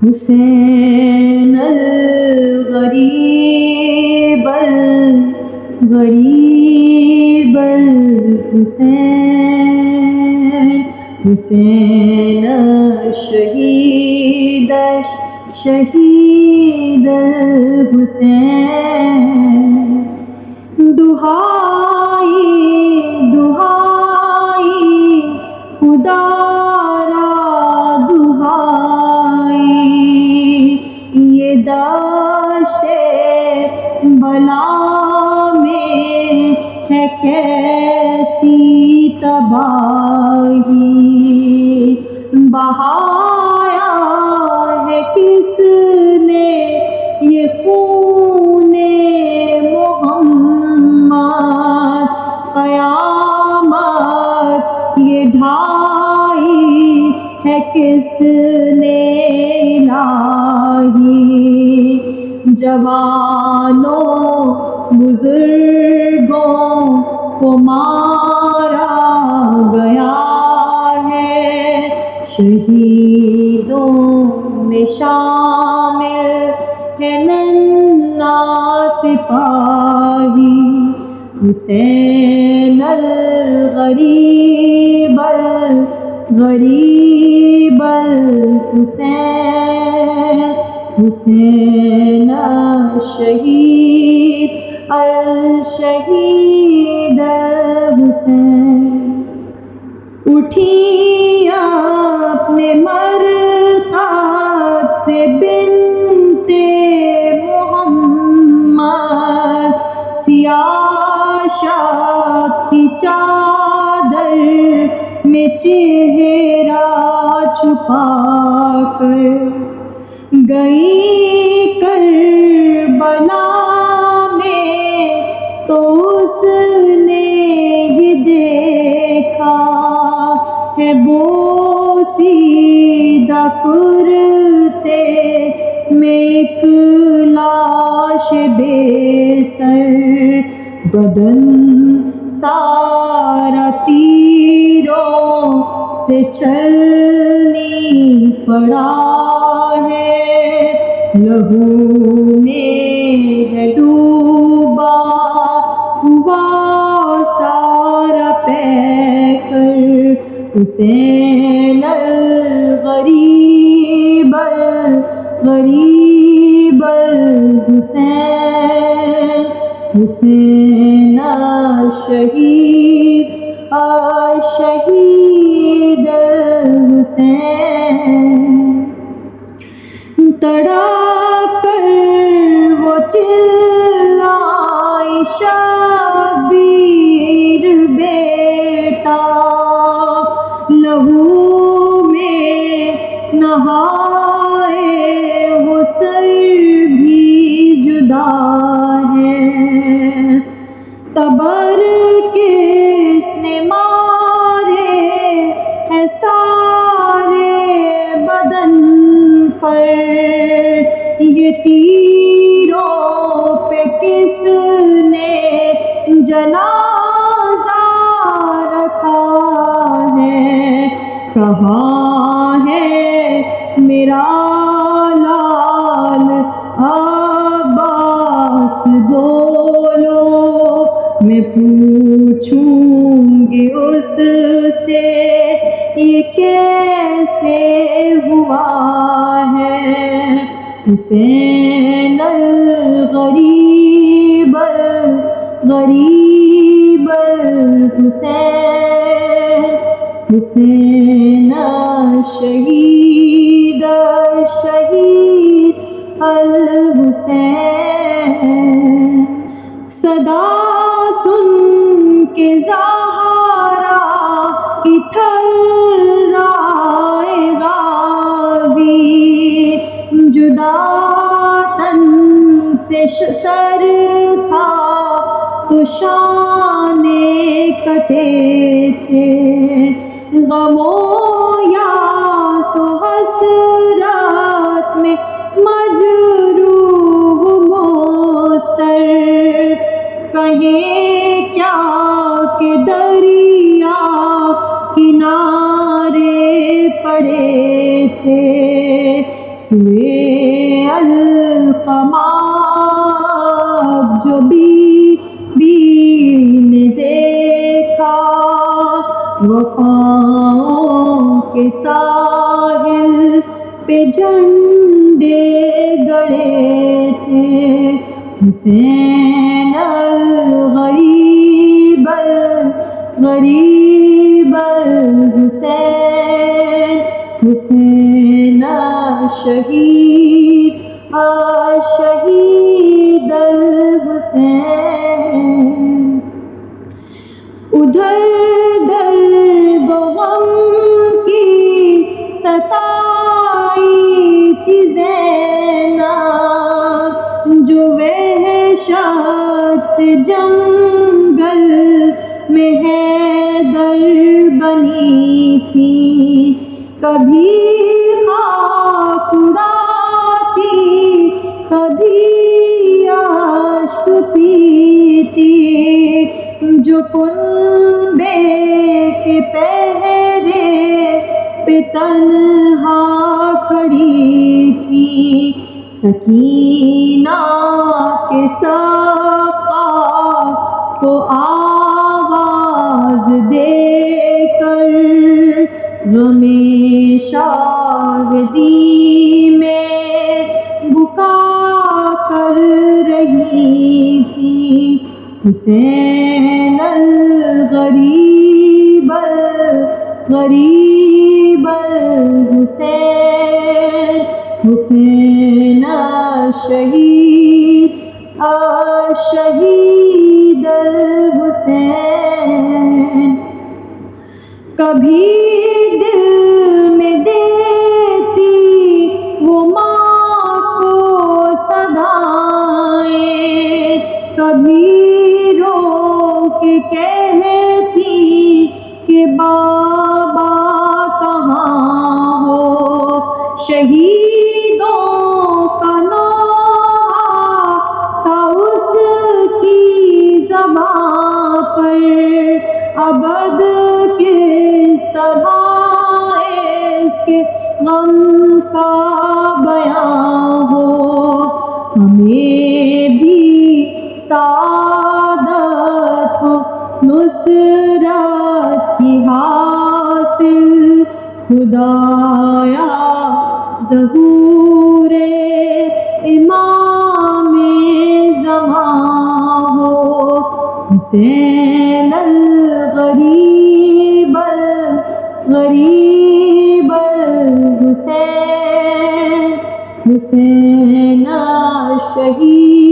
حسین الغریب الغریب الحسین، حسین الشہید شہید الحسین، دہائی دہائی خدا را دہائی، یہ دشت بلا میں ہے کیسی تباہی، بہایا ہے کس نے یہ خون محمد، قیامت یہ ڈھائی ہے کس نے الہی، جوانوں بزرگوں کو مارا گیا ہے، شہیدوں میں شامل ہے ننھا سپاہی، حسین الغریب الغریب الحسین، حسین الشہید الشہید الحسین، اٹھی اپنے مرقد سے بنت محمد، سیاہ شب کی چادر میں چہرہ چھپا کر گئی کربلا میں، تو اس نے یہ دیکھا ہے بوسیدہ کرتے میں ایک لاش بے سر، بدن سارا تیروں سے چھلنی پڑا ہے، لہو میں ہے ڈوبا ہوا سارا پیکر، حسین الغریب الغریب الحسین، حسین الشہید الشہید الحسین، تڑپ کر وہ چلائی شبیر بیٹا، لہو میں نہائے وہ سر بھی جدا ہے، تبر کس نے مارے ہے سارے بدن پر، یہ تیروں پہ کس نے جنازہ رکھا ہے، کہاں ہے میرا لال عباس، بولو میں پوچھوں گی اس سے یہ کیسے ہوا ہے، حسین الغریب الغریب الحسین، حسین الشہید الشہید الحسین، صدا سن کے زہرا کی تھرائے غازی، جدا تن سے سر تھا تو شانے کٹے تھے، غم و یاس و حسرت میں مجروح مضطر، کہیں کیا کہ دریا کنارے پڑے تھے، سوئے القمر جو بی نے دیکھا، وفاؤں کے ساحل پہ جھنڈے گڑے تھے، حسین الغریب الغریب الحسین، حسین الشہید الشہید الحسین۔ ادھر درد و غم کی ستائی تھی زینب، جو وحشت سے جنگل میں حیدر بنی تھی، کبھی خاک اڑاتی کبھی اشک پیتی، جو کنبے کے پہرے پہ تنہا کھڑی تھی، سکینہ کے سقا کو آواز دے کر غم شاہدی میں بکا کر رہی تھی، حسین الغریب الغریب الحسین، حسین الشہید الشہید الحسین۔ کبھی دل میں دیتی وہ ماں کو صدائیں، کبھی رو کے کہتی کہ بابا کہاں ہو، شہیدوں کا نوحہ تھا اس کی زباں پر، ابد کس طرح اس کے غم کا بیان ہو، ہمیں بھی سعادت ہو نصرت کی حاصل، خدایا ظہور امام زمان ہو، حسین الغریب الغریب الحسین، حسین الشہید